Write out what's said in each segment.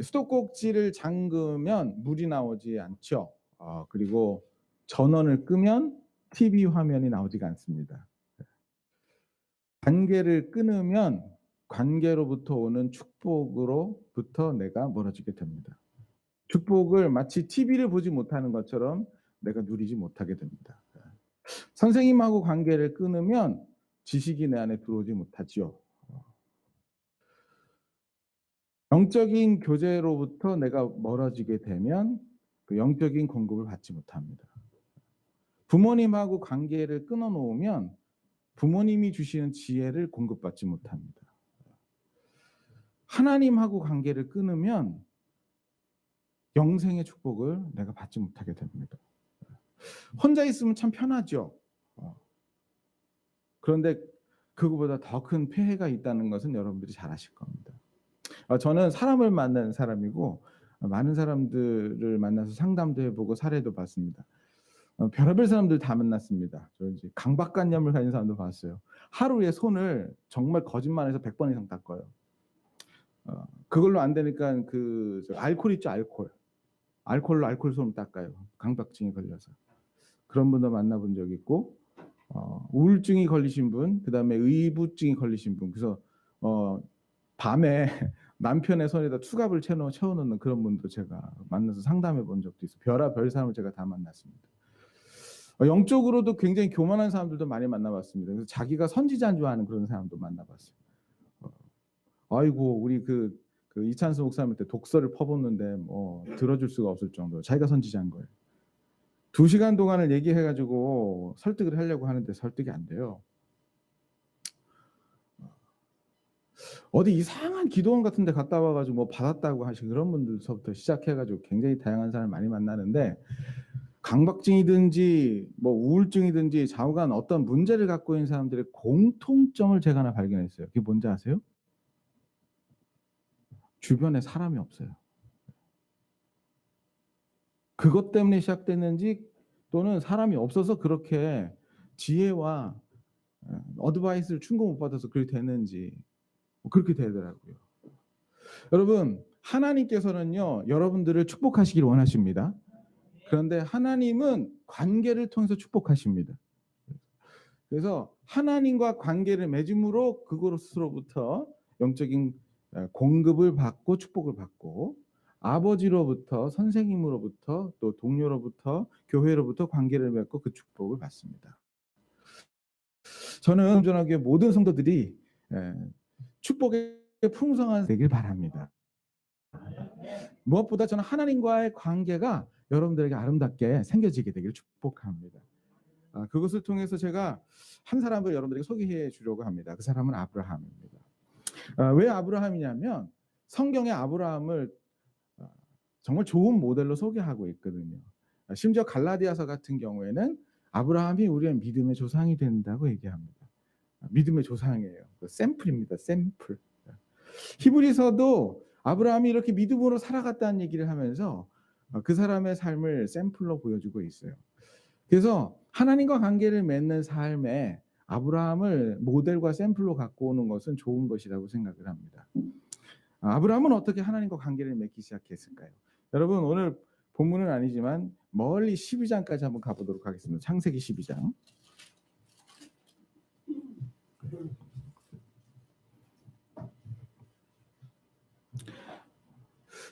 수도꼭지를 잠그면 물이 나오지 않죠. 그리고 전원을 끄면 TV 화면이 나오지가 않습니다. 관계를 끊으면 관계로부터 오는 축복으로부터 내가 멀어지게 됩니다. 축복을 마치 TV를 보지 못하는 것처럼 내가 누리지 못하게 됩니다. 선생님하고 관계를 끊으면 지식이 내 안에 들어오지 못하지요. 영적인 교제로부터 내가 멀어지게 되면 그 영적인 공급을 받지 못합니다. 부모님하고 관계를 끊어 놓으면 부모님이 주시는 지혜를 공급받지 못합니다. 하나님하고 관계를 끊으면 영생의 축복을 내가 받지 못하게 됩니다. 혼자 있으면 참 편하죠. 그런데 그거보다 더 큰 폐해가 있다는 것은 여러분들이 잘 아실 겁니다. 저는 사람을 만나는 사람이고 많은 사람들을 만나서 상담도 해보고 사례도 봤습니다. 별의별 사람들 다 만났습니다. 저 이제 강박관념을 가진 사람도 봤어요. 하루에 손을 정말 거짓말해서 100번 이상 닦아요. 그걸로 안 되니까 알코올 있죠, 알코올. 알코올로 알코올 손을 닦아요. 강박증이 걸려서. 그런 분도 만나본 적이 있고, 우울증이 걸리신 분, 그다음에 의부증이 걸리신 분, 그래서 밤에 남편의 손에다 투갑을 채워놓는 그런 분도 제가 만나서 상담해 본 적도 있어요. 별의별 사람을 제가 다 만났습니다. 영적으로도 굉장히 교만한 사람들도 많이 만나봤습니다. 그래서 자기가 선지자인 줄 아는 그런 사람도 만나봤어요. 아이고 우리 이찬수 목사님한테 독서를 퍼붓는데 뭐 들어줄 수가 없을 정도로 자기가 선지자인 거예요. 2시간 동안을 얘기해가지고 설득을 하려고 하는데 설득이 안 돼요. 어디 이상한 기도원 같은 데 갔다 와가지고 뭐 받았다고 하시는 그런 분들서부터 시작해가지고 굉장히 다양한 사람을 많이 만나는데, 강박증이든지 뭐 우울증이든지 좌우간 어떤 문제를 갖고 있는 사람들의 공통점을 제가 하나 발견했어요. 그게 뭔지 아세요? 주변에 사람이 없어요. 그것 때문에 시작됐는지 또는 사람이 없어서 그렇게 지혜와 어드바이스를 충고 못 받아서 그렇게 됐는지 그렇게 되더라고요. 여러분, 하나님께서는요 여러분들을 축복하시기를 원하십니다. 그런데 하나님은 관계를 통해서 축복하십니다. 그래서 하나님과 관계를 맺음으로 그것으로부터 영적인 공급을 받고 축복을 받고, 아버지로부터, 선생님으로부터, 또 동료로부터, 교회로부터 관계를 맺고 그 축복을 받습니다. 저는 온전하게 모든 성도들이 축복의 풍성한 되길 바랍니다. 무엇보다 저는 하나님과의 관계가 여러분들에게 아름답게 생겨지게 되기를 축복합니다. 그것을 통해서 제가 한 사람을 여러분들에게 소개해 주려고 합니다. 그 사람은 아브라함입니다. 왜 아브라함이냐면 성경에 아브라함을 정말 좋은 모델로 소개하고 있거든요. 심지어 갈라디아서 같은 경우에는 아브라함이 우리의 믿음의 조상이 된다고 얘기합니다. 믿음의 조상이에요. 샘플입니다. 샘플. 히브리서도 아브라함이 이렇게 믿음으로 살아갔다는 얘기를 하면서 그 사람의 삶을 샘플로 보여주고 있어요. 그래서 하나님과 관계를 맺는 삶에 아브라함을 모델과 샘플로 갖고 오는 것은 좋은 것이라고 생각을 합니다. 아브라함은 어떻게 하나님과 관계를 맺기 시작했을까요? 여러분, 오늘 본문은 아니지만 멀리 12장까지 한번 가보도록 하겠습니다. 창세기 12장.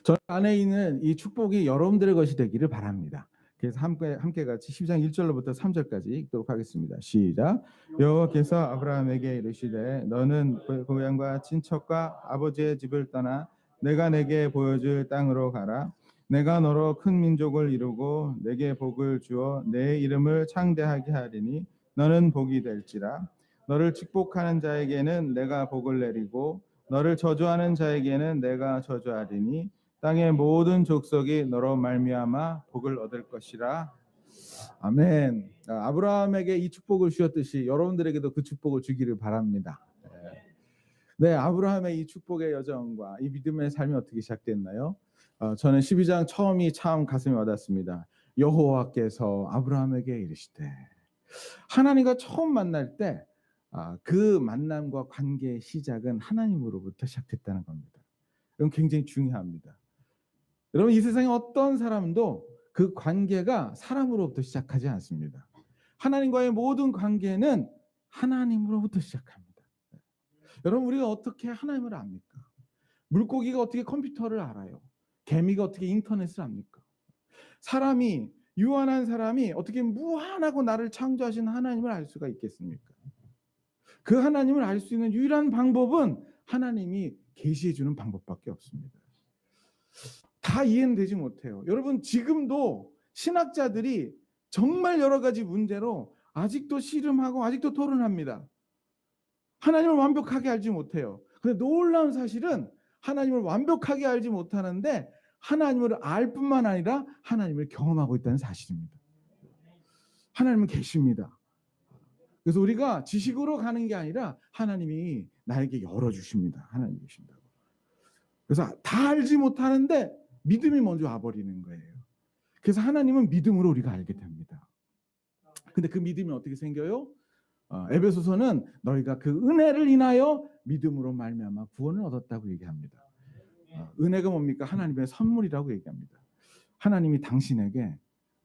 저 안에 있는 이 축복이 여러분들의 것이 되기를 바랍니다. 그래서 함께 같이 12장 1절로부터 3절까지 읽도록 하겠습니다. 시작. 여호와께서 아브라함에게 이르시되 너는 고향과 친척과 아버지의 집을 떠나 내가 내게 보여줄 땅으로 가라. 내가 너로 큰 민족을 이루고 내게 복을 주어 내 이름을 창대하게 하리니 너는 복이 될지라. 너를 축복하는 자에게는 내가 복을 내리고 너를 저주하는 자에게는 내가 저주하리니 땅의 모든 족속이 너로 말미암아 복을 얻을 것이라. 아멘. 아브라함에게 이 축복을 주셨듯이 여러분들에게도 그 축복을 주기를 바랍니다. 네, 아브라함의 이 축복의 여정과 이 믿음의 삶이 어떻게 시작됐나요? 저는 12장 처음이 참 가슴에 와닿습니다. 여호와께서 아브라함에게 이르시되, 하나님과 처음 만날 때 그 만남과 관계의 시작은 하나님으로부터 시작됐다는 겁니다. 이건 굉장히 중요합니다. 여러분 이 세상에 어떤 사람도 그 관계가 사람으로부터 시작하지 않습니다. 하나님과의 모든 관계는 하나님으로부터 시작합니다. 여러분 우리가 어떻게 하나님을 압니까? 물고기가 어떻게 컴퓨터를 알아요? 개미가 어떻게 인터넷을 압니까? 사람이 유한한 사람이 어떻게 무한하고 나를 창조하신 하나님을 알 수가 있겠습니까? 그 하나님을 알 수 있는 유일한 방법은 하나님이 계시해 주는 방법밖에 없습니다. 다 이해는 되지 못해요. 여러분 지금도 신학자들이 정말 여러 가지 문제로 아직도 씨름하고 아직도 토론합니다. 하나님을 완벽하게 알지 못해요. 근데 놀라운 사실은 하나님을 완벽하게 알지 못하는데 하나님을 알 뿐만 아니라 하나님을 경험하고 있다는 사실입니다. 하나님은 계십니다. 그래서 우리가 지식으로 가는 게 아니라 하나님이 나에게 열어주십니다. 하나님이 계신다고. 그래서 다 알지 못하는데 믿음이 먼저 와버리는 거예요. 그래서 하나님은 믿음으로 우리가 알게 됩니다. 근데 그 믿음이 어떻게 생겨요? 에베소서는 너희가 그 은혜를 인하여 믿음으로 말미암아 구원을 얻었다고 얘기합니다. 은혜가 뭡니까? 하나님의 선물이라고 얘기합니다. 하나님이 당신에게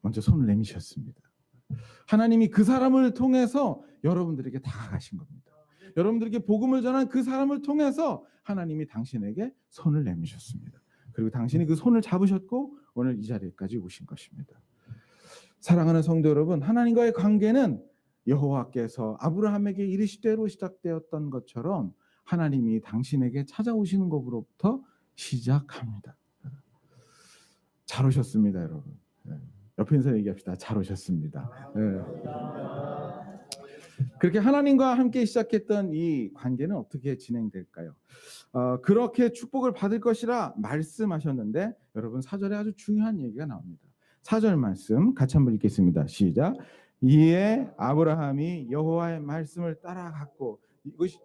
먼저 손을 내미셨습니다. 하나님이 그 사람을 통해서 여러분들에게 다가가신 겁니다. 여러분들에게 복음을 전한 그 사람을 통해서 하나님이 당신에게 손을 내미셨습니다. 그리고 당신이 그 손을 잡으셨고 오늘 이 자리까지 오신 것입니다. 사랑하는 성도 여러분, 하나님과의 관계는 여호와께서 아브라함에게 이르시되로 시작되었던 것처럼 하나님이 당신에게 찾아오시는 것으로부터 시작합니다. 잘 오셨습니다, 여러분. 옆에 있는 사람 얘기합시다. 잘 오셨습니다. 그렇게 하나님과 함께 시작했던 이 관계는 어떻게 진행될까요? 그렇게 축복을 받을 것이라 말씀하셨는데 여러분 4절에 아주 중요한 얘기가 나옵니다. 4절 말씀 같이 한번 읽겠습니다. 시작. 이에 아브라함이 여호와의 말씀을 따라갔고 이것이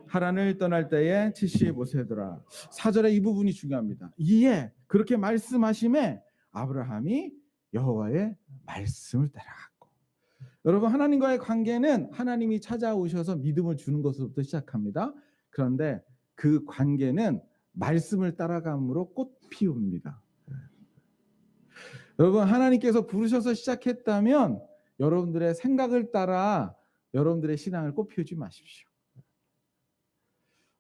하란을 떠날 때에 75세더라. 4절의 이 부분이 중요합니다. 이에 그렇게 말씀하심에 아브라함이 여호와의 말씀을 따라갔고. 여러분 하나님과의 관계는 하나님이 찾아오셔서 믿음을 주는 것으로부터 시작합니다. 그런데 그 관계는 말씀을 따라감으로 꽃 피웁니다. 여러분 하나님께서 부르셔서 시작했다면 여러분들의 생각을 따라 여러분들의 신앙을 꽃 피우지 마십시오.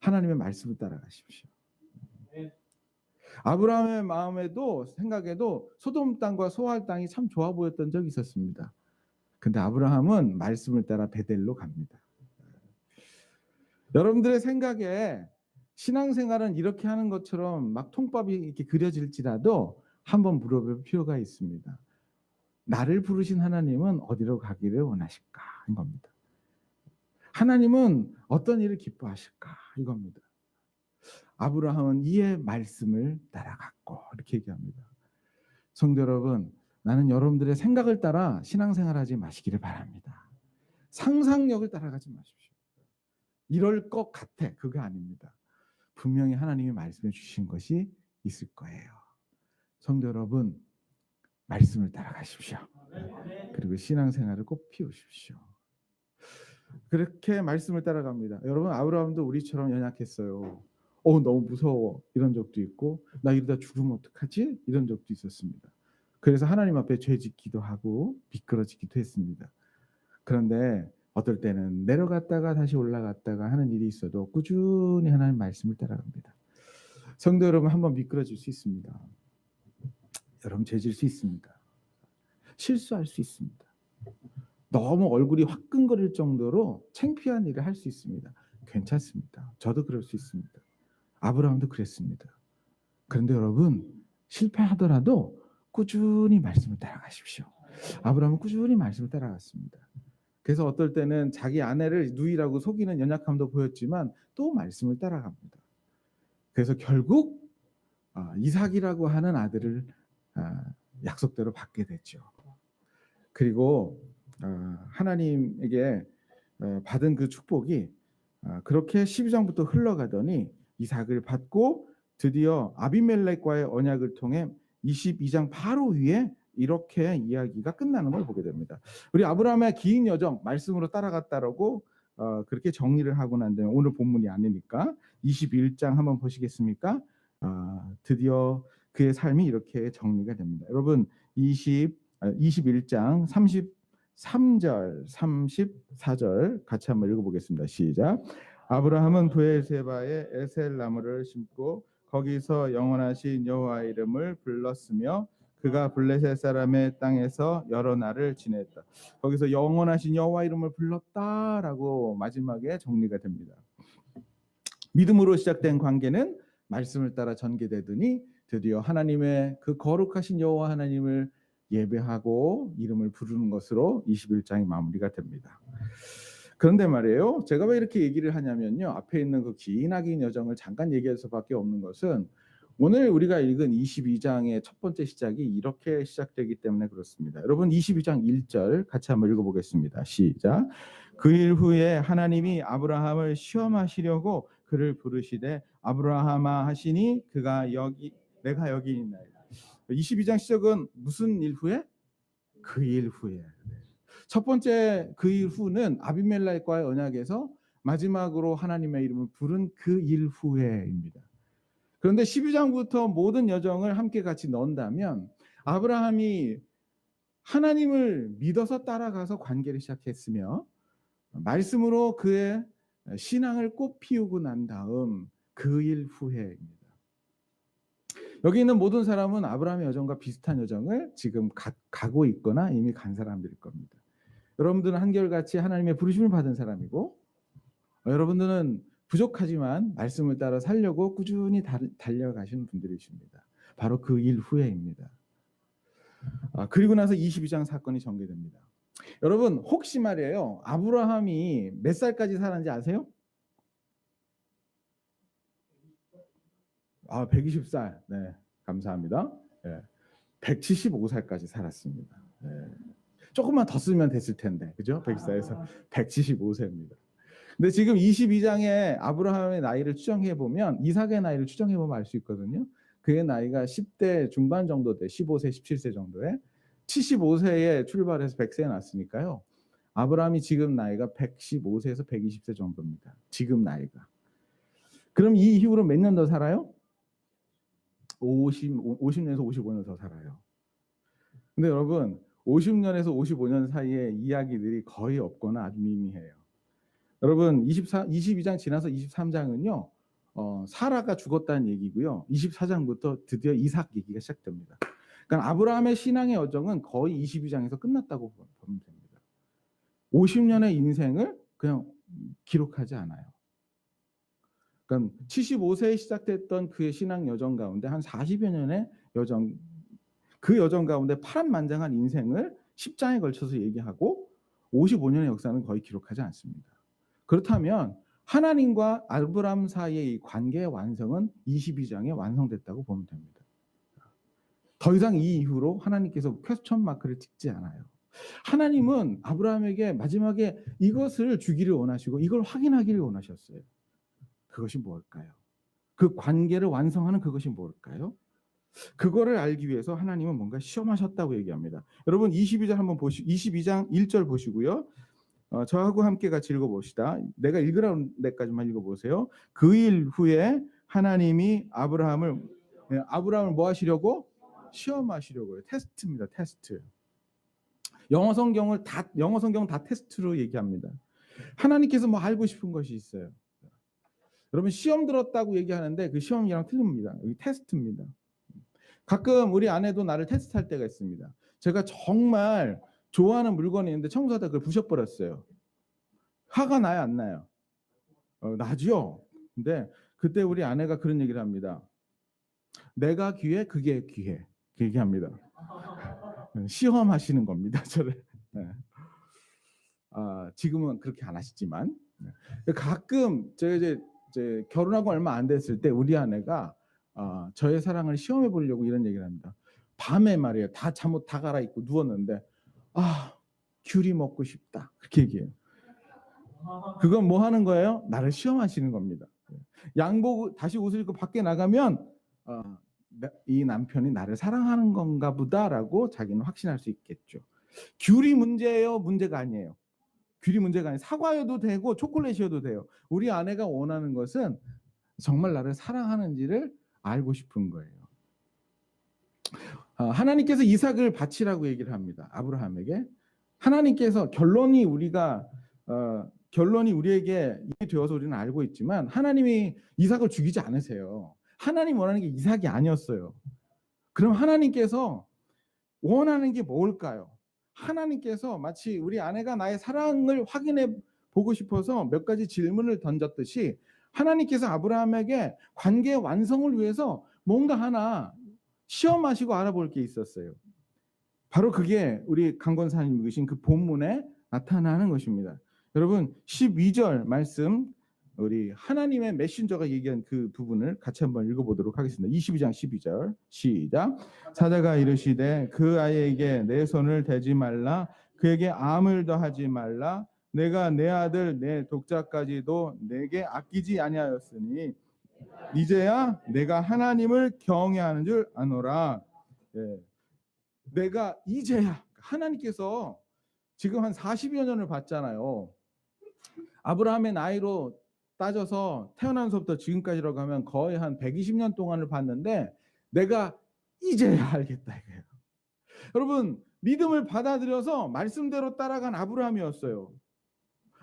하나님의 말씀을 따라가십시오. 아브라함의 마음에도 생각에도 소돔 땅과 소알 땅이 참 좋아 보였던 적이 있었습니다. 근데 아브라함은 말씀을 따라 베델로 갑니다. 여러분들의 생각에 신앙생활은 이렇게 하는 것처럼 막 통밥이 이렇게 그려질지라도 한번 물어볼 필요가 있습니다. 나를 부르신 하나님은 어디로 가기를 원하실까? 이겁니다. 하나님은 어떤 일을 기뻐하실까? 이겁니다. 아브라함은 이의 말씀을 따라갔고 이렇게 얘기합니다. 성도 여러분, 나는 여러분들의 생각을 따라 신앙생활하지 마시기를 바랍니다. 상상력을 따라가지 마십시오. 이럴 것 같아. 그거 아닙니다. 분명히 하나님이 말씀해 주신 것이 있을 거예요. 성도 여러분, 말씀을 따라가십시오. 그리고 신앙생활을 꼭 피우십시오. 그렇게 말씀을 따라갑니다. 여러분 아브라함도 우리처럼 연약했어요. 너무 무서워 이런 적도 있고 나 이러다 죽으면 어떡하지? 이런 적도 있었습니다. 그래서 하나님 앞에 죄짓기도 하고 미끄러지기도 했습니다. 그런데 어떨 때는 내려갔다가 다시 올라갔다가 하는 일이 있어도 꾸준히 하나님 말씀을 따라갑니다. 성도 여러분 한번 미끄러질 수 있습니다. 여러분 죄질 수 있습니다. 실수할 수 있습니다. 너무 얼굴이 화끈거릴 정도로 창피한 일을 할 수 있습니다. 괜찮습니다. 저도 그럴 수 있습니다. 아브라함도 그랬습니다. 그런데 여러분 실패하더라도 꾸준히 말씀을 따라가십시오. 아브라함은 꾸준히 말씀을 따라갔습니다. 그래서 어떨 때는 자기 아내를 누이라고 속이는 연약함도 보였지만 또 말씀을 따라갑니다. 그래서 결국 이삭이라고 하는 아들을 약속대로 받게 됐죠. 그리고 하나님에게 받은 그 축복이 그렇게 12장부터 흘러가더니 이삭을 받고 드디어 아비멜렉과의 언약을 통해 22장 바로 위에 이렇게 이야기가 끝나는 걸 보게 됩니다. 우리 아브라함의 긴 여정 말씀으로 따라갔다라고 그렇게 정리를 하고 난 다음에 오늘 본문이 아니니까 21장 한번 보시겠습니까? 드디어 그의 삶이 이렇게 정리가 됩니다. 여러분 21장 33절 34절 같이 한번 읽어보겠습니다. 시작. 아브라함은 브엘세바에 에셀 나무를 심고 거기서 영원하신 여호와 이름을 불렀으며 그가 블레셋 사람의 땅에서 여러 날을 지냈다. 거기서 영원하신 여호와 이름을 불렀다라고 마지막에 정리가 됩니다. 믿음으로 시작된 관계는 말씀을 따라 전개되더니 드디어 하나님의 그 거룩하신 여호와 하나님을 예배하고 이름을 부르는 것으로 21장이 마무리가 됩니다. 그런데 말이에요. 제가 왜 이렇게 얘기를 하냐면요. 앞에 있는 그 기나긴 여정을 잠깐 얘기해서밖에 없는 것은 오늘 우리가 읽은 22장의 첫 번째 시작이 이렇게 시작되기 때문에 그렇습니다. 여러분 22장 1절 같이 한번 읽어보겠습니다. 시작. 그 일 후에 하나님이 아브라함을 시험하시려고 그를 부르시되 아브라함아 하시니 그가 내가 여기 있나이다. 22장 시작은 무슨 일 후에? 그 일 후에. 첫 번째 그 일 후는 아비멜렉과의 언약에서 마지막으로 하나님의 이름을 부른 그 일 후에입니다. 그런데 12장부터 모든 여정을 함께 같이 넣는다면 아브라함이 하나님을 믿어서 따라가서 관계를 시작했으며 말씀으로 그의 신앙을 꽃 피우고 난 다음 그 일 후에입니다. 여기 있는 모든 사람은 아브라함의 여정과 비슷한 여정을 지금 가고 있거나 이미 간 사람들일 겁니다. 여러분들은 한결같이 하나님의 부르심을 받은 사람이고 여러분들은 부족하지만 말씀을 따라 살려고 꾸준히 달려가시는 분들이십니다. 바로 그 일 후에입니다. 그리고 나서 22장 사건이 전개됩니다. 여러분 혹시 말이에요. 아브라함이 몇 살까지 살았는지 아세요? 120살. 네, 감사합니다. 네, 175살까지 살았습니다. 네. 조금만 더 쓰면 됐을 텐데, 그죠? 104에서 175세입니다. 근데 지금 22장에 아브라함의 나이를 추정해 보면 이삭의 나이를 추정해 보면 알 수 있거든요. 그의 나이가 10대 중반 정도 돼, 15세, 17세 정도에 75세에 출발해서 100세에 났으니까요. 아브라함이 지금 나이가 115세에서 120세 정도입니다. 지금 나이가. 그럼 이 이후로 몇 년 더 살아요? 50년에서 55년 더 살아요. 근데 여러분 50년에서 55년 사이에 이야기들이 거의 없거나 아주 미미해요. 여러분 22장 지나서 23장은요. 사라가 죽었다는 얘기고요. 24장부터 드디어 이삭 얘기가 시작됩니다. 그러니까 아브라함의 신앙의 여정은 거의 22장에서 끝났다고 보면 됩니다. 50년의 인생을 그냥 기록하지 않아요. 그러니까 75세에 시작됐던 그의 신앙 여정 가운데 한 40여 년의 여정, 그 여정 가운데 파란만장한 인생을 10장에 걸쳐서 얘기하고 55년의 역사는 거의 기록하지 않습니다. 그렇다면 하나님과 아브라함 사이의 이 관계의 완성은 22장에 완성됐다고 보면 됩니다. 더 이상 이 이후로 하나님께서 퀘스천 마크를 찍지 않아요. 하나님은 아브라함에게 마지막에 이것을 주기를 원하시고 이걸 확인하기를 원하셨어요. 그것이 무엇일까요? 그 관계를 완성하는 그것이 무엇일까요? 그거를 알기 위해서 하나님은 뭔가 시험하셨다고 얘기합니다. 여러분 22장 한번 22장 1절 보시고요. 저하고 함께 같이 읽어봅시다. 내가 읽으라는 데까지만 읽어보세요. 그 일 후에 하나님이 아브라함을 뭐 하시려고? 시험하시려고요. 테스트입니다. 테스트. 영어 성경 다 테스트로 얘기합니다. 하나님께서 뭐 알고 싶은 것이 있어요. 여러분 시험 들었다고 얘기하는데 그 시험이랑 틀립니다. 여기 테스트입니다. 가끔 우리 아내도 나를 테스트할 때가 있습니다. 제가 정말 좋아하는 물건이 있는데 청소하다 그걸 부셔버렸어요. 화가 나요, 안 나요? 나죠. 근데 그때 우리 아내가 그런 얘기를 합니다. 내가 귀해, 그게 귀해. 그 얘기합니다. 시험하시는 겁니다, 저를. 네. 지금은 그렇게 안 하시지만 가끔 제가 이제 결혼하고 얼마 안 됐을 때 우리 아내가 저의 사랑을 시험해 보려고 이런 얘기를 합니다. 밤에 말이에요. 다 잠옷 다 갈아입고 누웠는데 귤이 먹고 싶다. 그렇게 얘기해요. 그건 뭐 하는 거예요? 나를 시험하시는 겁니다. 양복 다시 옷을 입고 밖에 나가면 이 남편이 나를 사랑하는 건가 보다라고 자기는 확신할 수 있겠죠. 귤이 문제예요? 문제가 아니에요. 귤이 문제가 아니에요. 사과여도 되고 초콜릿이어도 돼요. 우리 아내가 원하는 것은 정말 나를 사랑하는지를 알고 싶은 거예요. 하나님께서 이삭을 바치라고 얘기를 합니다. 아브라함에게. 하나님께서 결론이 우리에게 이해되어서 우리는 알고 있지만 하나님이 이삭을 죽이지 않으세요. 하나님 원하는 게 이삭이 아니었어요. 그럼 하나님께서 원하는 게 뭘까요? 하나님께서 마치 우리 아내가 나의 사랑을 확인해 보고 싶어서 몇 가지 질문을 던졌듯이 하나님께서 아브라함에게 관계 완성을 위해서 뭔가 하나 시험하시고 알아볼 게 있었어요. 바로 그게 우리 강권사님 읽으신 그 본문에 나타나는 것입니다. 여러분 12절 말씀 우리 하나님의 메신저가 얘기한 그 부분을 같이 한번 읽어보도록 하겠습니다. 22장 12절 시작. 사자가 이르시되 그 아이에게 내 손을 대지 말라 그에게 아무 일도 하지 말라 내가 내 아들 내 독자까지도 내게 아끼지 아니하였으니 이제야 내가 하나님을 경외하는 줄 아노라. 예. 내가 이제야 하나님께서 지금 한 40여 년을 봤잖아요. 아브라함의 나이로 따져서 태어나면서부터 지금까지라고 하면 거의 한 120년 동안을 봤는데 내가 이제야 알겠다 이거예요. 여러분 믿음을 받아들여서 말씀대로 따라간 아브라함이었어요.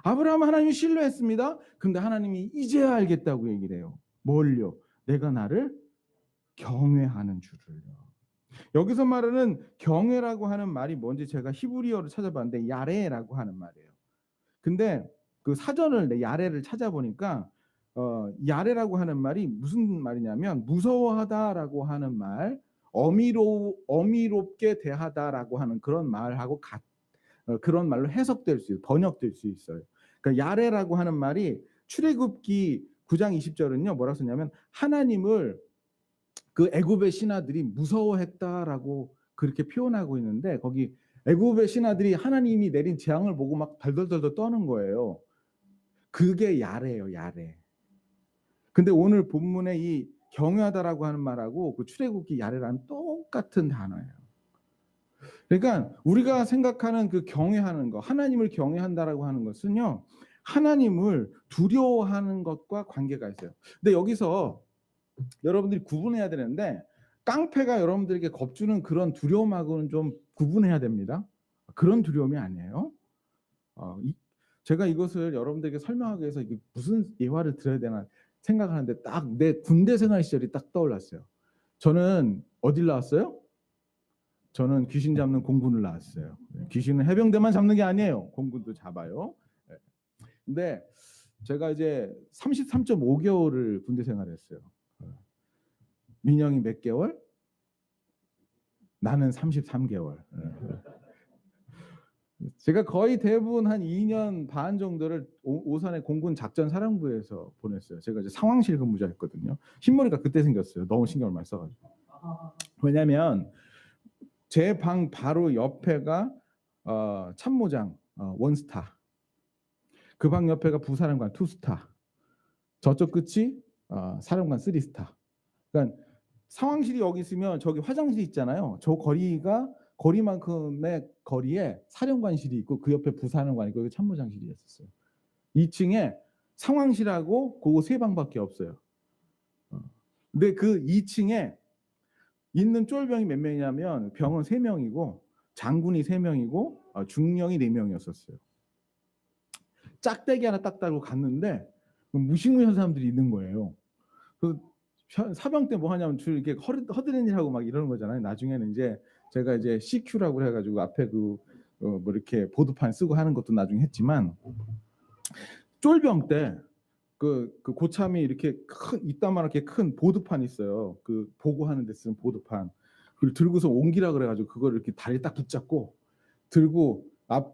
아브라함은 하나님을 신뢰했습니다. 근데 하나님이 이제야 알겠다고 얘기를 해요. 뭘요? 내가 나를 경외하는 줄을요. 여기서 말하는 경외라고 하는 말이 뭔지 제가 히브리어를 찾아봤는데 야레라고 하는 말이에요. 근데 그 사전을 야레를 찾아보니까 야레라고 하는 말이 무슨 말이냐면 무서워하다라고 하는 말, 어미롭게 대하다라고 하는 그런 말하고 그런 말로 해석될 수 있어요. 번역될 수 있어요. 그러니까 야레라고 하는 말이 출애굽기 9장 20절은요. 뭐라고 썼냐면 하나님을 그 애굽의 신하들이 무서워했다라고 그렇게 표현하고 있는데 거기 애굽의 신하들이 하나님이 내린 재앙을 보고 막 덜덜덜 떠는 거예요. 그게 야레예요, 야레. 근데 오늘 본문에 이 경외하다라고 하는 말하고 그 출애굽기 야레랑 똑같은 단어예요. 그러니까 우리가 생각하는 그 경외하는 거, 하나님을 경외한다라고 하는 것은요. 하나님을 두려워하는 것과 관계가 있어요. 근데 여기서 여러분들이 구분해야 되는데 깡패가 여러분들에게 겁주는 그런 두려움하고는 좀 구분해야 됩니다. 그런 두려움이 아니에요. 제가 이것을 여러분들에게 설명하기 위해서 이게 무슨 예화를 들어야 되나 생각하는데 딱 내 군대 생활 시절이 딱 떠올랐어요. 저는 어딜 나왔어요? 저는 귀신 잡는 공군을 나왔어요. 귀신은 해병대만 잡는 게 아니에요. 공군도 잡아요. 근데 제가 이제 33.5개월을 군대 생활했어요. 민영이 몇 개월? 나는 33개월. 제가 거의 대부분 한 2년 반 정도를 오산의 공군 작전 사령부에서 보냈어요. 제가 이제 상황실 근무자였거든요. 흰머리가 그때 생겼어요. 너무 신경을 많이 써가지고. 왜냐하면 제 방 바로 옆에가 참모장 원스타, 그 방 옆에가 부사령관 투스타, 저쪽 끝이 사령관 쓰리스타. 그러니까 상황실이 여기 있으면 저기 화장실이 있잖아요. 저 거리만큼의 거리에 사령관실이 있고 그 옆에 부사령관이 있고 참모장실이 있었어요. 2층에 상황실하고 그거 세 방밖에 없어요. 근데 그 2층에 있는 쫄병이 몇 명이냐면 병은 3명이고 장군이 3명이고 중령이 4명이었었어요. 짝대기 하나 딱 달고 갔는데 무시무시한 사람들이 있는 거예요. 그 사병 때 뭐 하냐면 줄 이렇게 허드렛 일하고 막 이러는 거잖아요. 나중에는 이제 제가 이제 CQ라고 해가지고 앞에 뭐 이렇게 보드판 쓰고 하는 것도 나중에 했지만 쫄병 때 그 고참이 이렇게 이따만하게 큰 보드판 있어요. 그 보고하는 데 쓰는 보드판. 그걸 들고서 옮기라 그래가지고 그걸 이렇게 다리 딱 붙잡고 들고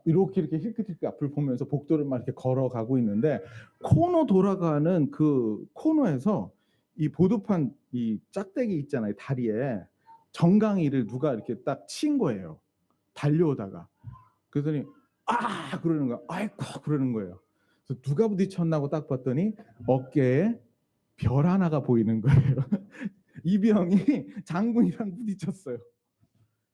이렇게 힐끗힐끗 앞을 보면서 복도를 막 이렇게 걸어가고 있는데 코너 돌아가는 그 코너에서 이 보드판 이 짝대기 있잖아요. 다리에 정강이를 누가 이렇게 딱 친 거예요. 달려오다가. 그랬더니 그러는 거야. 아이고 그러는 거예요. 그래서 누가 부딪혔나고 딱 봤더니 어깨에 별 하나가 보이는 거예요. 이 병이 장군이랑 부딪혔어요.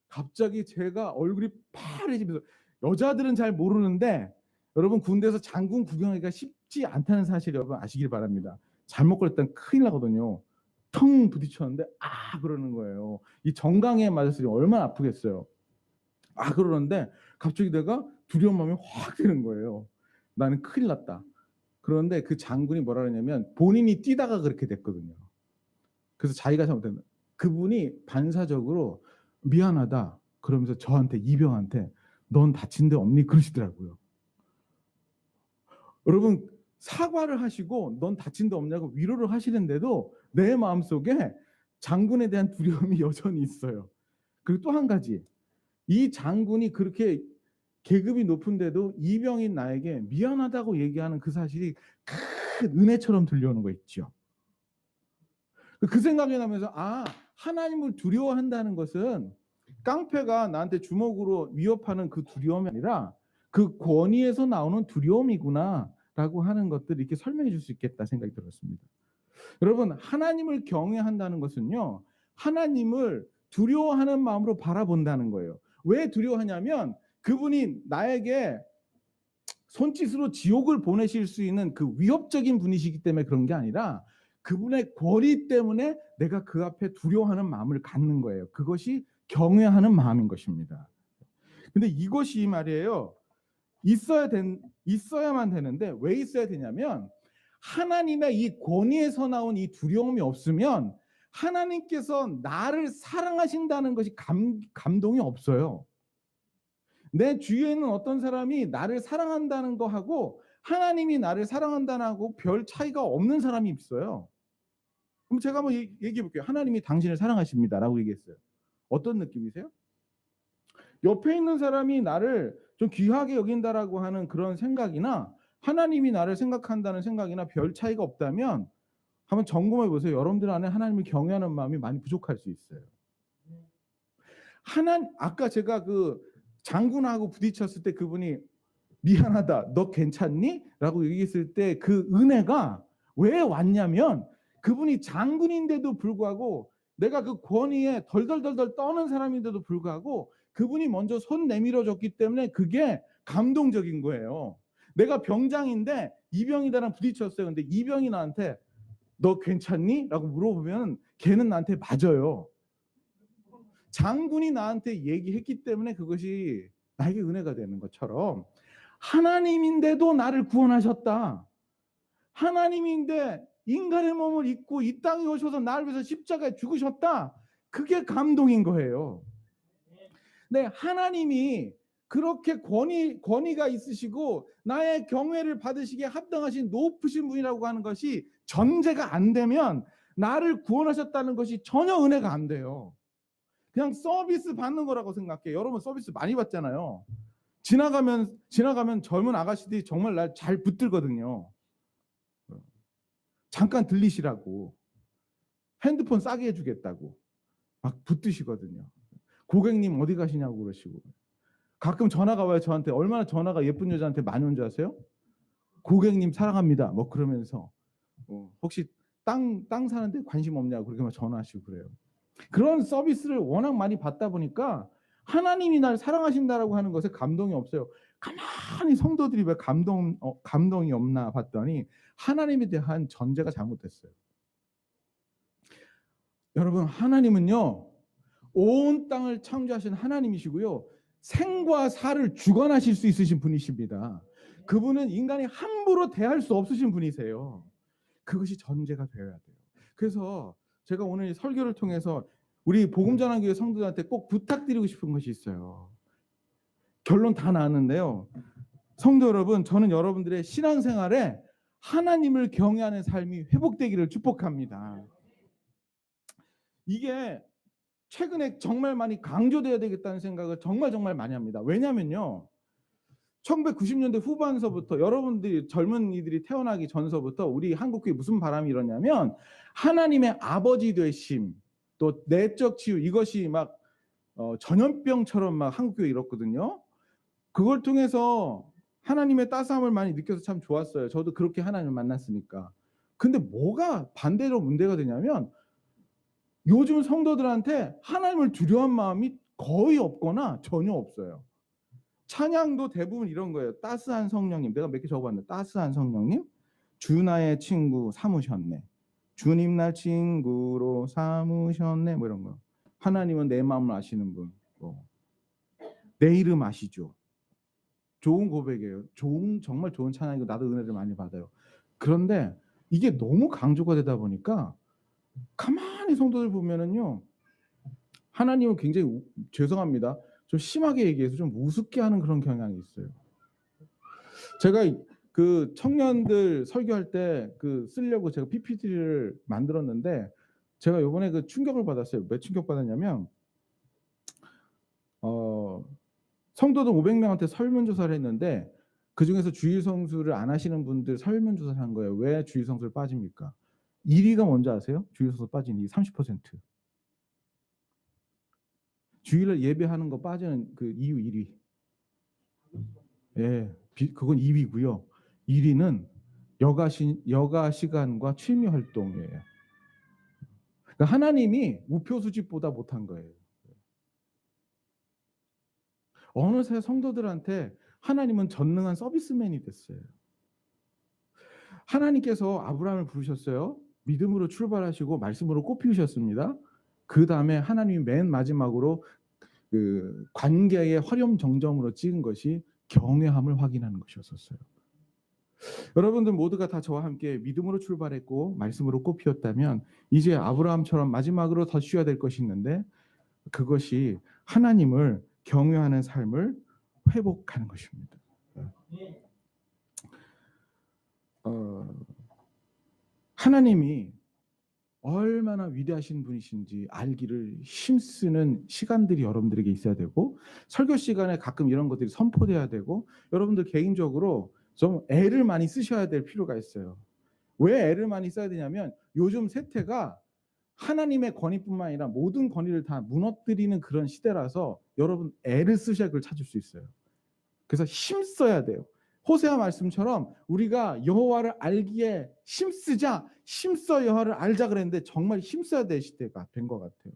갑자기 제가 얼굴이 파래지면서 여자들은 잘 모르는데 여러분 군대에서 장군 구경하기가 쉽지 않다는 사실 여러분 아시길 바랍니다. 잘못 걸렸다면 큰일 나거든요. 텅 부딪혔는데 그러는 거예요. 이 정강이에 맞았으니 얼마나 아프겠어요. 그러는데 갑자기 내가 두려운 마음이 확 드는 거예요. 나는 큰일 났다. 그런데 그 장군이 뭐라 그러냐면 본인이 뛰다가 그렇게 됐거든요. 그래서 자기가 잘못된 그분이 반사적으로 미안하다 그러면서 저한테 이병한테 넌 다친 데 없니? 그러시더라고요. 여러분 사과를 하시고 넌 다친 데 없냐고 위로를 하시는데도 내 마음속에 장군에 대한 두려움이 여전히 있어요. 그리고 또 한 가지 이 장군이 그렇게 계급이 높은데도 이병인 나에게 미안하다고 얘기하는 그 사실이 큰 은혜처럼 들려오는 거 있죠. 그 생각이 나면서 하나님을 두려워한다는 것은 깡패가 나한테 주먹으로 위협하는 그 두려움이 아니라 그 권위에서 나오는 두려움이구나 라고 하는 것들을 이렇게 설명해 줄 수 있겠다 생각이 들었습니다. 여러분 하나님을 경외한다는 것은요 하나님을 두려워하는 마음으로 바라본다는 거예요. 왜 두려워하냐면 그분이 나에게 손짓으로 지옥을 보내실 수 있는 그 위협적인 분이시기 때문에 그런 게 아니라 그분의 권위 때문에 내가 그 앞에 두려워하는 마음을 갖는 거예요. 그것이 경외하는 마음인 것입니다. 근데 이것이 말이에요. 있어야만 되는데 왜 있어야 되냐면 하나님의 이 권위에서 나온 이 두려움이 없으면 하나님께서 나를 사랑하신다는 것이 감동이 없어요. 내 주위에 있는 어떤 사람이 나를 사랑한다는 거하고 하나님이 나를 사랑한다는 하고 별 차이가 없는 사람이 있어요. 그럼 제가 한번 얘기해 볼게요. 하나님이 당신을 사랑하십니다 라고 얘기했어요. 어떤 느낌이세요? 옆에 있는 사람이 나를 좀 귀하게 여긴다라고 하는 그런 생각이나 하나님이 나를 생각한다는 생각이나 별 차이가 없다면 한번 점검해 보세요. 여러분들 안에 하나님을 경외하는 마음이 많이 부족할 수 있어요. 아까 제가 그 장군하고 부딪혔을 때 그분이 미안하다, 너 괜찮니? 라고 얘기했을 때 그 은혜가 왜 왔냐면 그분이 장군인데도 불구하고 내가 그 권위에 덜덜덜덜 떠는 사람인데도 불구하고 그분이 먼저 손 내밀어 줬기 때문에 그게 감동적인 거예요. 내가 병장인데 이병이다랑 부딪혔어요. 근데 이병이 나한테 너 괜찮니? 라고 물어보면 걔는 나한테 맞아요. 장군이 나한테 얘기했기 때문에 그것이 나에게 은혜가 되는 것처럼 하나님인데도 나를 구원하셨다. 하나님인데 인간의 몸을 입고 이 땅에 오셔서 나를 위해서 십자가에 죽으셨다. 그게 감동인 거예요. 네, 하나님이 그렇게 권위가 있으시고 나의 경외를 받으시기에 합당하신 높으신 분이라고 하는 것이 전제가 안 되면 나를 구원하셨다는 것이 전혀 은혜가 안 돼요. 그냥 서비스 받는 거라고 생각해. 여러분 서비스 많이 받잖아요. 지나가면 젊은 아가씨들이 정말 날 잘 붙들거든요. 잠깐 들리시라고. 핸드폰 싸게 해주겠다고. 막 붙드시거든요. 고객님 어디 가시냐고 그러시고. 가끔 전화가 와요 저한테. 얼마나 전화가 예쁜 여자한테 많이 온 줄 아세요? 고객님 사랑합니다. 뭐 그러면서 혹시 땅 사는데 관심 없냐고 그렇게 막 전화하시고 그래요. 그런 서비스를 워낙 많이 받다 보니까 하나님이 날 사랑하신다라고 하는 것에 감동이 없어요. 가만히 성도들이 왜 감동이 없나 봤더니 하나님에 대한 전제가 잘못됐어요. 여러분 하나님은요 온 땅을 창조하신 하나님이시고요 생과 사를 주관하실 수 있으신 분이십니다. 그분은 인간이 함부로 대할 수 없으신 분이세요. 그것이 전제가 되어야 돼요. 그래서 제가 오늘 설교를 통해서 우리 복음전환교회 성도들한테 꼭 부탁드리고 싶은 것이 있어요. 결론 다 나왔는데요. 성도 여러분, 저는 여러분들의 신앙생활에 하나님을 경외하는 삶이 회복되기를 축복합니다. 이게 최근에 정말 많이 강조되어야 되겠다는 생각을 정말 많이 합니다. 왜냐면요. 1990년대 후반서부터 여러분들이 젊은이들이 태어나기 전서부터 우리 한국교회 무슨 바람이 일었냐면 하나님의 아버지 되심 또 내적 치유 이것이 막 전염병처럼 막 한국교회 일었거든요. 그걸 통해서 하나님의 따스함을 많이 느껴서 참 좋았어요. 저도 그렇게 하나님을 만났으니까. 근데 뭐가 반대로 문제가 되냐면 요즘 성도들한테 하나님을 두려워한 마음이 거의 없거나 전혀 없어요. 찬양도 대부분 이런 거예요. 따스한 성령님. 내가 몇 개 적어봤는데 따스한 성령님. 주 나의 친구 삼으셨네. 주님 날 친구로 삼으셨네. 뭐 이런 거. 하나님은 내 마음을 아시는 분. 내 이름 아시죠. 좋은 고백이에요. 정말 좋은 찬양이고 나도 은혜를 많이 받아요. 그런데 이게 너무 강조가 되다 보니까 가만히 성도들 보면은요. 하나님은 굉장히 죄송합니다. 좀 심하게 얘기해서 좀 우습게 하는 그런 경향이 있어요. 제가 그 청년들 설교할 때 쓰려고 제가 PPT를 만들었는데 제가 요번에 그 충격을 받았어요. 왜 충격 받았냐면 성도들 500명한테 설문조사를 했는데 그중에서 주일 성수를 안 하시는 분들 설문조사를 한 거예요. 왜 주일 성수를 빠집니까? 1위가 뭔지 아세요? 주일 성수 빠진 이유 30%. 주일날 예배하는 거 빠지는 그 이유 1위. 예, 그건 2위고요. 1위는 여가 시간과 취미 활동이에요. 그러니까 하나님이 우표 수집보다 못한 거예요. 어느새 성도들한테 하나님은 전능한 서비스맨이 됐어요. 하나님께서 아브라함을 부르셨어요. 믿음으로 출발하시고 말씀으로 꽃피우셨습니다. 그 다음에 하나님이 맨 마지막으로 그 관계의 화렴정점으로 찍은 것이 경외함을 확인하는 것이었어요. 여러분들 모두가 다 저와 함께 믿음으로 출발했고 말씀으로 꽃피웠다면 이제 아브라함처럼 마지막으로 더 쉬어야 될 것이 있는데 그것이 하나님을 경외하는 삶을 회복하는 것입니다. 하나님이 얼마나 위대하신 분이신지 알기를 힘쓰는 시간들이 여러분들에게 있어야 되고 설교 시간에 가끔 이런 것들이 선포돼야 되고 여러분들 개인적으로 좀 애를 많이 쓰셔야 될 필요가 있어요. 왜 애를 많이 써야 되냐면 요즘 세태가 하나님의 권위뿐만 아니라 모든 권위를 다 무너뜨리는 그런 시대라서 여러분 애를 쓰셔야 그걸 찾을 수 있어요. 그래서 힘써야 돼요. 호세아 말씀처럼 우리가 여호와를 알기에 힘써 여호와를 알자 그랬는데 정말 힘써야 될 시대가 된 것 같아요.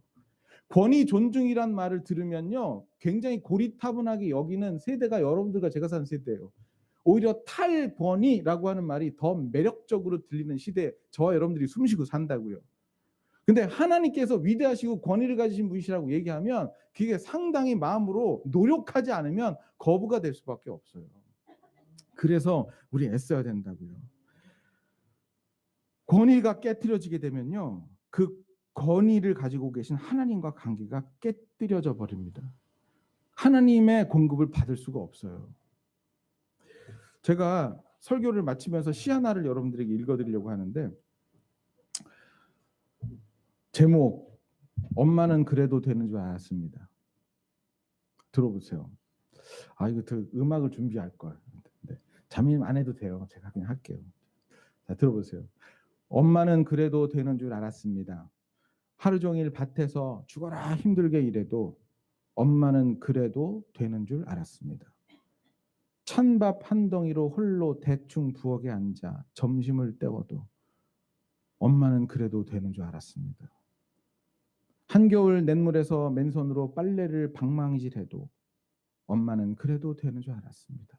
권위 존중이란 말을 들으면요 굉장히 고리타분하게 여기는 세대가 여러분들과 제가 사는 세대예요. 오히려 탈권위라고 하는 말이 더 매력적으로 들리는 시대에 저와 여러분들이 숨쉬고 산다고요. 근데 하나님께서 위대하시고 권위를 가지신 분이시라고 얘기하면 그게 상당히 마음으로 노력하지 않으면 거부가 될 수밖에 없어요. 그래서 우리 애써야 된다고요. 권위가 깨트려지게 되면요. 그 권위를 가지고 계신 하나님과 관계가 깨뜨려져 버립니다. 하나님의 공급을 받을 수가 없어요. 제가 설교를 마치면서 시 하나를 여러분들에게 읽어드리려고 하는데 제목 엄마는 그래도 되는 줄 알았습니다. 들어보세요. 이거 음악을 준비할 걸. 네. 잠임 안 해도 돼요. 제가 그냥 할게요. 자, 들어보세요. 엄마는 그래도 되는 줄 알았습니다. 하루 종일 밭에서 죽어라 힘들게 일해도 엄마는 그래도 되는 줄 알았습니다. 찬밥 한 덩이로 홀로 대충 부엌에 앉아 점심을 때워도 엄마는 그래도 되는 줄 알았습니다. 한겨울 냇물에서 맨손으로 빨래를 방망이질해도 엄마는 그래도 되는 줄 알았습니다.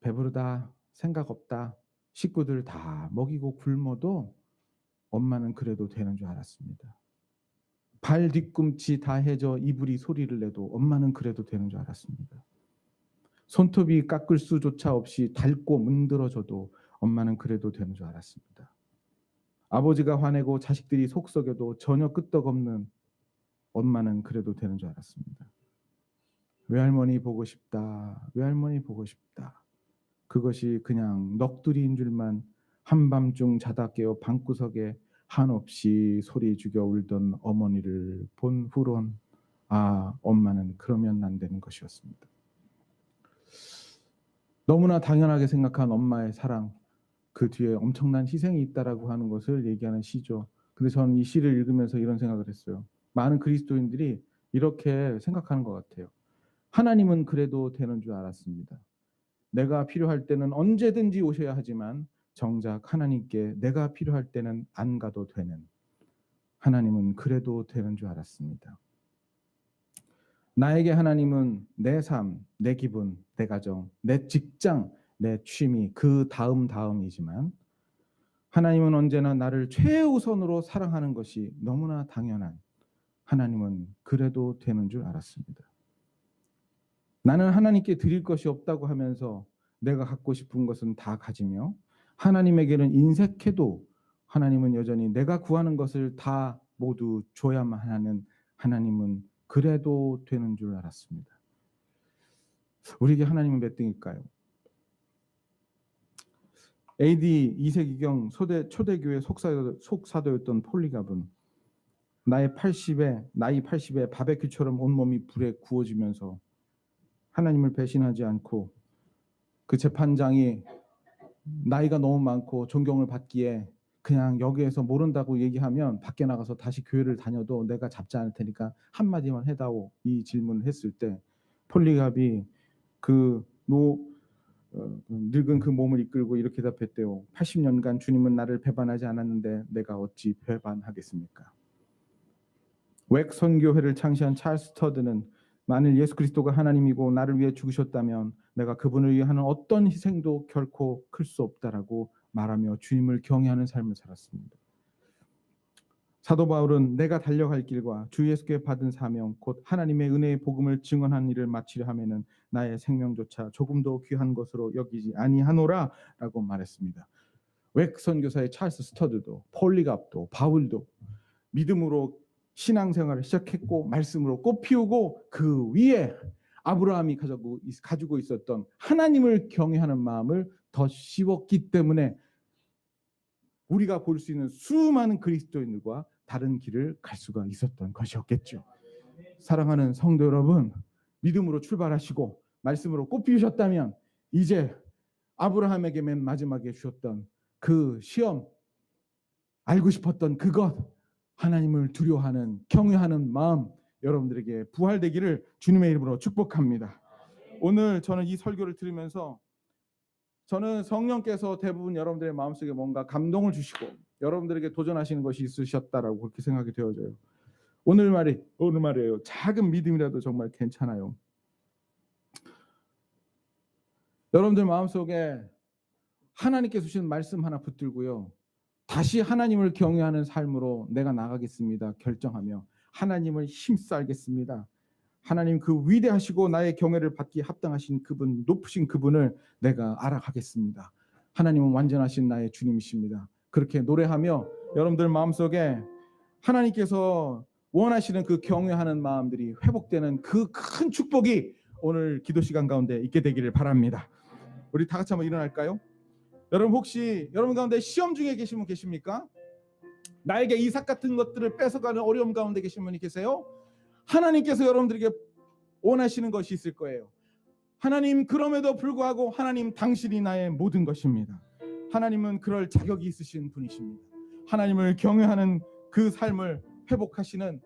배부르다, 생각 없다, 식구들 다 먹이고 굶어도 엄마는 그래도 되는 줄 알았습니다. 발 뒤꿈치 다 해져 이불이 소리를 내도 엄마는 그래도 되는 줄 알았습니다. 손톱이 깎을 수조차 없이 닳고 문드러져도 엄마는 그래도 되는 줄 알았습니다. 아버지가 화내고 자식들이 속썩여도 전혀 끄떡없는 엄마는 그래도 되는 줄 알았습니다. 외할머니 보고 싶다. 외할머니 보고 싶다. 그것이 그냥 넋두리인 줄만 한밤중 자다 깨어 방구석에 한없이 소리 죽여 울던 어머니를 본 후론 엄마는 그러면 안 되는 것이었습니다. 너무나 당연하게 생각한 엄마의 사랑, 그 뒤에 엄청난 희생이 있다라고 하는 것을 얘기하는 시죠. 근데 저는 이 시를 읽으면서 이런 생각을 했어요. 많은 그리스도인들이 이렇게 생각하는 것 같아요. 하나님은 그래도 되는 줄 알았습니다. 내가 필요할 때는 언제든지 오셔야 하지만 정작 하나님께 내가 필요할 때는 안 가도 되는 하나님은 그래도 되는 줄 알았습니다. 나에게 하나님은 내 삶, 내 기분, 내 가정, 내 직장, 내 취미 그 다음이지만 하나님은 언제나 나를 최우선으로 사랑하는 것이 너무나 당연한 하나님은 그래도 되는 줄 알았습니다. 나는 하나님께 드릴 것이 없다고 하면서 내가 갖고 싶은 것은 다 가지며 하나님에게는 인색해도 하나님은 여전히 내가 구하는 것을 다 모두 줘야만 하는 하나님은 그래도 되는 줄 알았습니다. 우리에게 하나님은 몇 등일까요? AD 2세기경 초대교회 속사도였던 폴리갑은 나이 80에 바베큐처럼 온몸이 불에 구워지면서 하나님을 배신하지 않고 그 재판장이 나이가 너무 많고 존경을 받기에 그냥 여기에서 모른다고 얘기하면 밖에 나가서 다시 교회를 다녀도 내가 잡지 않을 테니까 한마디만 해다오, 이 질문을 했을 때 폴리갑이 늙은 그 몸을 이끌고 이렇게 답했대요. 80년간 주님은 나를 배반하지 않았는데 내가 어찌 배반하겠습니까? 웩 선교회를 창시한 찰스 스터드는 만일 예수 그리스도가 하나님이고 나를 위해 죽으셨다면 내가 그분을 위해 하는 어떤 희생도 결코 클 수 없다라고 말하며 주님을 경외하는 삶을 살았습니다. 사도 바울은 내가 달려갈 길과 주 예수께 받은 사명 곧 하나님의 은혜의 복음을 증언한 일을 마치려 하면은 나의 생명조차 조금도 귀한 것으로 여기지 아니하노라 라고 말했습니다. 웩 선교사의 찰스 스터드도 폴리갑도 바울도 믿음으로 신앙생활을 시작했고 말씀으로 꽃피우고 그 위에 아브라함이 가지고 있었던 하나님을 경외하는 마음을 더 씌웠기 때문에 우리가 볼 수 있는 수많은 그리스도인들과 다른 길을 갈 수가 있었던 것이었겠죠. 사랑하는 성도 여러분, 믿음으로 출발하시고 말씀으로 꽃피우셨다면 이제 아브라함에게 맨 마지막에 주셨던 그 시험, 알고 싶었던 그것, 하나님을 두려워하는 경외하는 마음 여러분들에게 부활되기를 주님의 이름으로 축복합니다. 오늘 저는 이 설교를 들으면서 저는 성령께서 대부분 여러분들의 마음속에 뭔가 감동을 주시고 여러분들에게 도전하시는 것이 있으셨다라고 그렇게 생각이 되어져요. 오늘 말이에요. 작은 믿음이라도 정말 괜찮아요. 여러분들 마음속에 하나님께서 주신 말씀 하나 붙들고요. 다시 하나님을 경외하는 삶으로 내가 나가겠습니다. 결정하며 하나님을 힘써 알겠습니다. 하나님 그 위대하시고 나의 경외를 받기에 합당하신 그분, 높으신 그분을 내가 알아가겠습니다. 하나님은 완전하신 나의 주님이십니다. 그렇게 노래하며 여러분들 마음속에 하나님께서 원하시는 그 경외하는 마음들이 회복되는 그 큰 축복이 오늘 기도 시간 가운데 있게 되기를 바랍니다. 우리 다 같이 한번 일어날까요? 여러분 혹시 여러분 가운데 시험 중에 계신 분 계십니까? 나에게 이삭 같은 것들을 뺏어가는 어려움 가운데 계신 분이 계세요? 하나님께서 여러분들에게 원하시는 것이 있을 거예요. 하나님 그럼에도 불구하고 하나님 당신이 나의 모든 것입니다. 하나님은 그럴 자격이 있으신 분이십니다. 하나님을 경외하는 그 삶을 회복하시는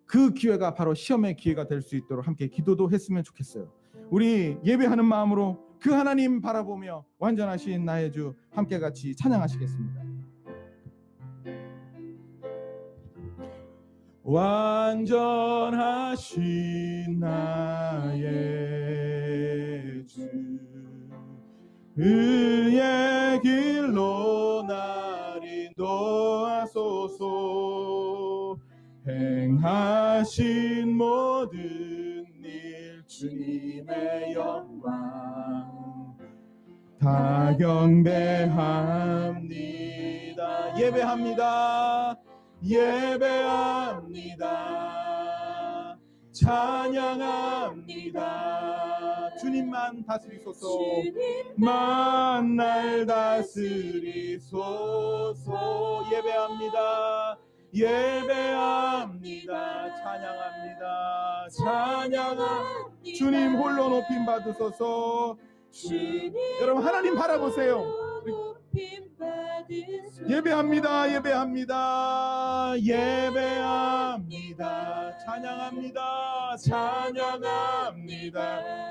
그 기회가 바로 시험의 기회가 될 수 있도록 함께 기도도 했으면 좋겠어요. 우리 예배하는 마음으로 그 하나님 바라보며 완전하신 나의 주 함께 같이 찬양하시겠습니다. 완전하신 나의 주 의의 길로 날 인도하소서. 행하신 모든 일 주님의 영광 다 경배합니다. 예배합니다. 찬양합니다. 주님만 다스리소서. 주님만 날 다스리소서. 예배합니다. 찬양합니다. 주님 홀로 높임 받으소서. 여러분 하나님 바라보세요. 예배합니다. 찬양합니다.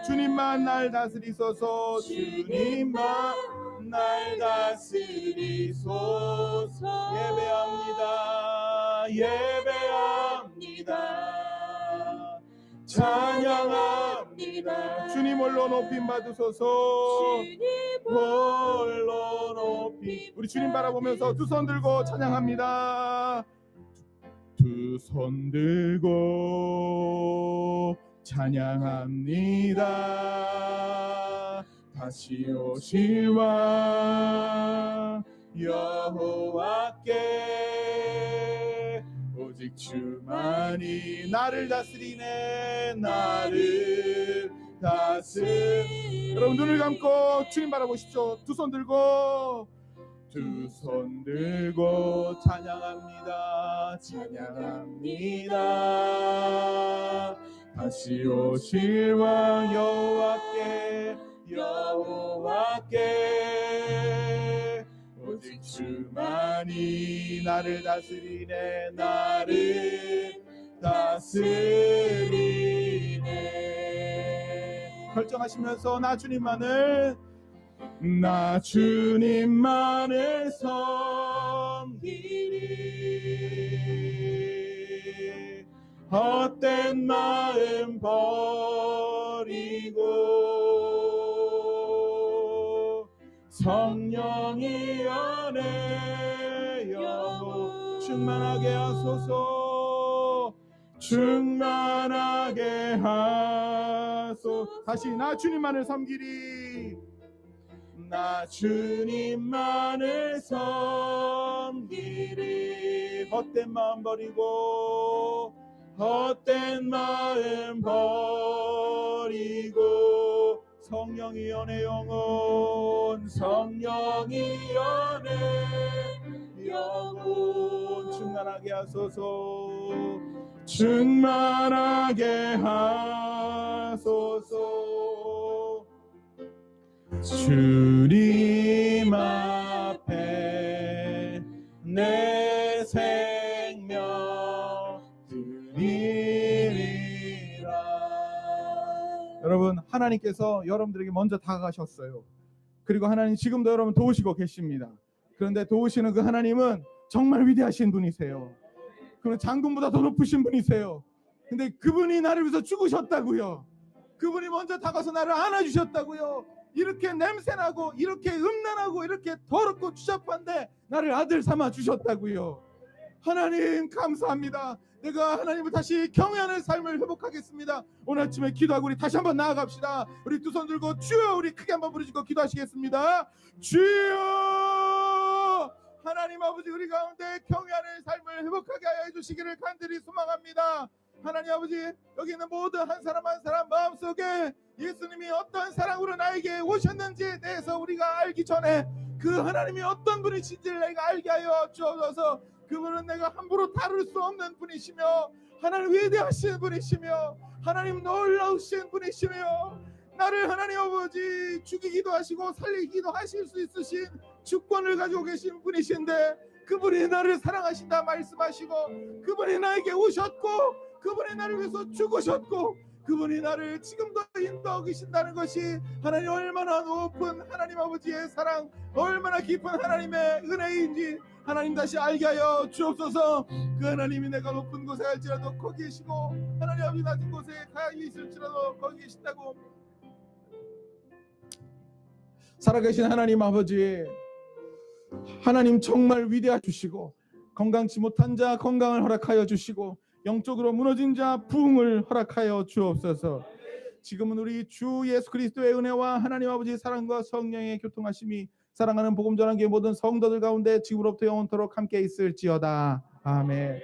주님만 날 다스리소서. 주님만 날 다스리소서. 예배합니다. 찬양합니다. 찬양합니다. 주님 홀로 높임 받으소서. 주님 홀로 높임. 우리 주님 바라보면서 두 손 들고 찬양합니다. 두 손 들고 찬양합니다. 다시 오실 왕 여호와께 오직 주만이 나를 다스리네. 나를 다스리네. 여러분 눈을 감고 주님 바라보십시오. 두 손 들고 두 손 들고 찬양합니다. 찬양합니다. 다시 오실 왕 여호와께 여호와께 오직 주만이 나를 다스리네. 나를 다스리네. 결정하시면서 나 주님만을 섬기리. 헛된 마음 버리고 성령이 안에 영혼 충만하게 하소서. 충만하게 하소서. 다시 나 주님만을 섬기리. 나 주님만을 섬기리. 헛된 마음 버리고 헛된 마음 버리고 성령이 연애 영혼 성령이 연애 영혼 충만하게 하소서. 충만하게 하소서. 주님 앞에 내 생명 드리리라. 여러분 하나님께서 여러분들에게 먼저 다가가셨어요. 그리고 하나님 지금도 여러분 도우시고 계십니다. 그런데 도우시는 그 하나님은 정말 위대하신 분이세요. 그리고 장군보다 더 높으신 분이세요. 근데 그분이 나를 위해서 죽으셨다고요. 그분이 먼저 다가서 나를 안아주셨다고요. 이렇게 냄새나고 이렇게 음란하고 이렇게 더럽고 추잡한데 나를 아들 삼아 주셨다고요. 하나님 감사합니다. 내가 하나님을 다시 경외하는 삶을 회복하겠습니다. 오늘 아침에 기도하고 우리 다시 한번 나아갑시다. 우리 두 손 들고 주여 우리 크게 한번 부르시고 기도하시겠습니다. 주여. 하나님 아버지 우리 가운데 경외하는 삶을 회복하게 하여 해주시기를 간절히 소망합니다. 하나님 아버지 여기 있는 모든 한 사람 한 사람 마음속에 예수님이 어떤 사랑으로 나에게 오셨는지에 대해서 우리가 알기 전에 그 하나님이 어떤 분이신지를 내가 알게 하여 주옵소서. 그분은 내가 함부로 다룰 수 없는 분이시며 하나님 위대하신 분이시며 하나님 놀라우신 분이시며 나를 하나님 아버지 죽이기도 하시고 살리기도 하실 수 있으신 주권을 가지고 계신 분이신데 그분이 나를 사랑하신다 말씀하시고 그분이 나에게 오셨고 그분이 나를 위해서 죽으셨고 그분이 나를 지금도 인도하고 계신다는 것이 하나님 얼마나 높은 하나님 아버지의 사랑 얼마나 깊은 하나님의 은혜인지 하나님 다시 알게 하여 주옵소서. 그 하나님이 내가 높은 곳에 갈지라도 거기 계시고 하나님 아버지 낮은 곳에 가 있을지라도 거기 계신다고. 살아계신 하나님 아버지 하나님 정말 위대하시고 건강치 못한 자 건강을 허락하여 주시고 영적으로 무너진 자 부흥을 허락하여 주옵소서. 지금은 우리 주 예수 그리스도의 은혜와 하나님 아버지의 사랑과 성령의 교통하심이 사랑하는 복음 전환교회 모든 성도들 가운데 지금으로부터 영원토록 함께 있을지어다. 아멘.